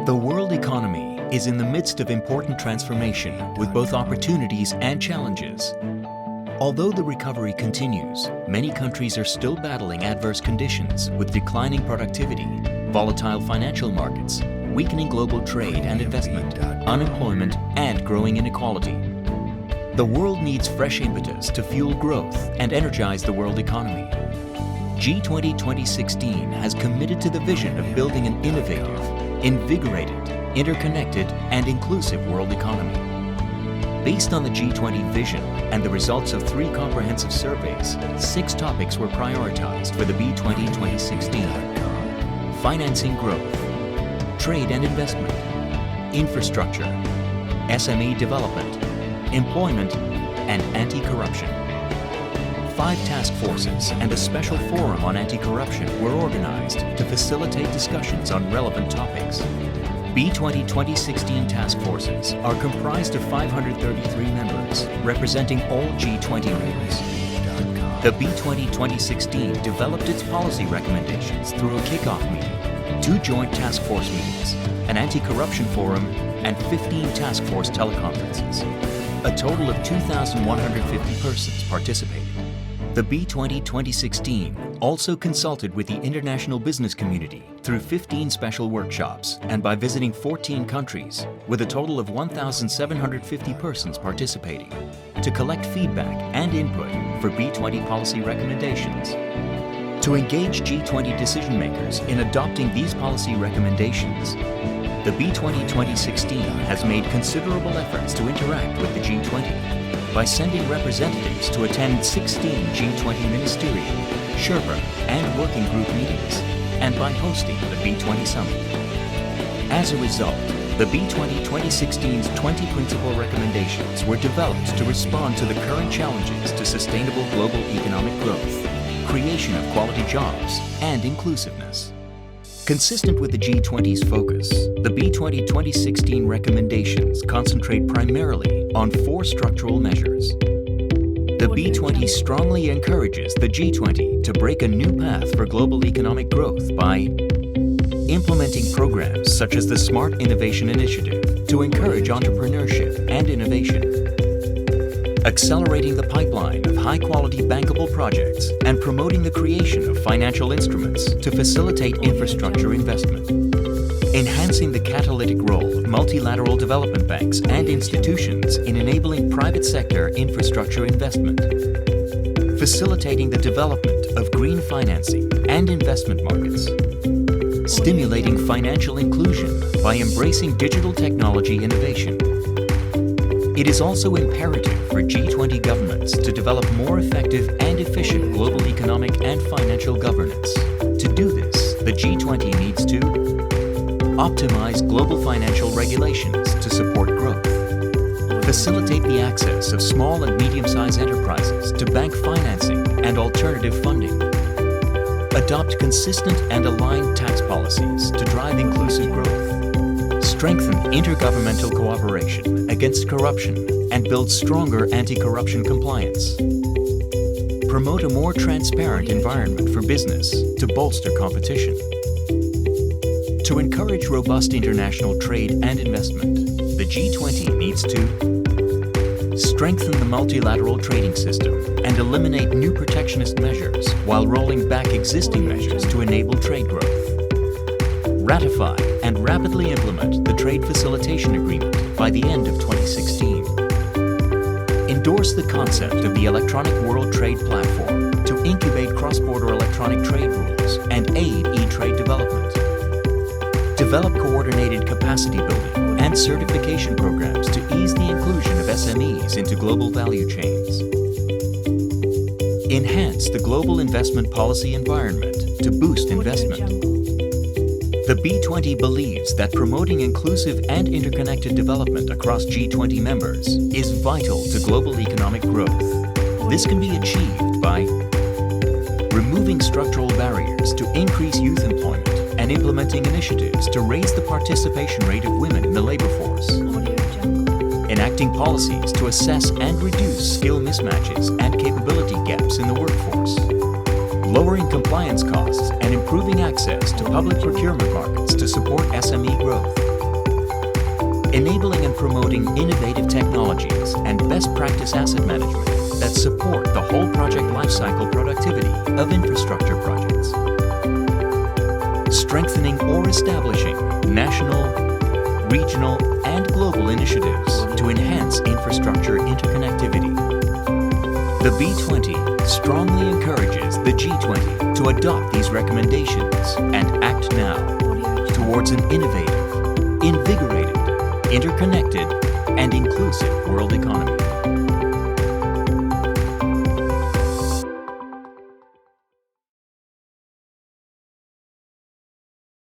The world economy is in the midst of important transformation with both opportunities and challenges. Although the recovery continues, many countries are still battling adverse conditions with declining productivity, volatile financial markets, weakening global trade and investment, unemployment, and growing inequality. The world needs fresh impetus to fuel growth and energize the world economy. G20 2016 has committed to the vision of building an innovative, invigorated, interconnected, and inclusive world economy. Based on the G20 vision and the results of 3 comprehensive surveys, 6 topics were prioritized for the B20 2016. Financing growth, trade and investment, infrastructure, SME development, employment, and anti-corruption. 5 task forces and a special forum on anti-corruption were organized to facilitate discussions on relevant topics. B20 2016 task forces are comprised of 533 members, representing all G20 members. The B20 2016 developed its policy recommendations through a kickoff meeting, 2 joint task force meetings, an anti-corruption forum, and 15 task force teleconferences. A total of 2,150 persons participated. The B20 2016 also consulted with the international business community through 15 special workshops and by visiting 14 countries, with a total of 1,750 persons participating, to collect feedback and input for B20 policy recommendations. To engage G20 decision makers in adopting these policy recommendations, the B20 2016 has made considerable efforts to interact with the G20 by sending representatives to attend 16 G20 ministerial, Sherpa, and working group meetings, and by hosting the B20 Summit. As a result, the B20 2016's 20 principal recommendations were developed to respond to the current challenges to sustainable global economic growth, creation of quality jobs, and inclusiveness. Consistent with the G20's focus, the B20 2016 recommendations concentrate primarily on 4 structural measures. The B20 strongly encourages the G20 to break a new path for global economic growth by implementing programs such as the Smart Innovation Initiative to encourage entrepreneurship and innovation, accelerating the pipeline of high-quality bankable projects and promoting the creation of financial instruments to facilitate infrastructure investment, enhancing the catalytic role of multilateral development banks and institutions in enabling private sector infrastructure investment, facilitating the development of green financing and investment markets, stimulating financial inclusion by embracing digital technology innovation. It is also imperative for G20 governments to develop more effective and efficient global economic and financial governance. To do this, the G20 needs to optimize global financial regulations to support growth, facilitate the access of small and medium-sized enterprises to bank financing and alternative funding, adopt consistent and aligned tax policies to drive inclusive growth, strengthen intergovernmental cooperation against corruption and build stronger anti-corruption compliance, promote a more transparent environment for business to bolster competition. To encourage robust international trade and investment, the G20 needs to strengthen the multilateral trading system and eliminate new protectionist measures while rolling back existing measures to enable trade growth. Ratify and rapidly implement the Trade Facilitation Agreement by the end of 2016. Endorse the concept of the Electronic World Trade Platform to incubate cross-border electronic trade rules and aid e-trade development. Develop coordinated capacity building and certification programs to ease the inclusion of SMEs into global value chains. Enhance the global investment policy environment to boost investment. The B20 believes that promoting inclusive and interconnected development across G20 members is vital to global economic growth. This can be achieved by removing structural barriers to increase youth employment and implementing initiatives to raise the participation rate of women in the labor force, enacting policies to assess and reduce skill mismatches and capability gaps in the workforce, lowering compliance costs and improving access to public procurement markets to support SME growth, enabling and promoting innovative technologies and best practice asset management that support the whole project lifecycle productivity of infrastructure projects, strengthening or establishing national, regional, and global initiatives to enhance infrastructure interconnectivity. The B20 strongly encourages the G20 to adopt these recommendations and act now towards an innovative, invigorated, interconnected, and inclusive world economy.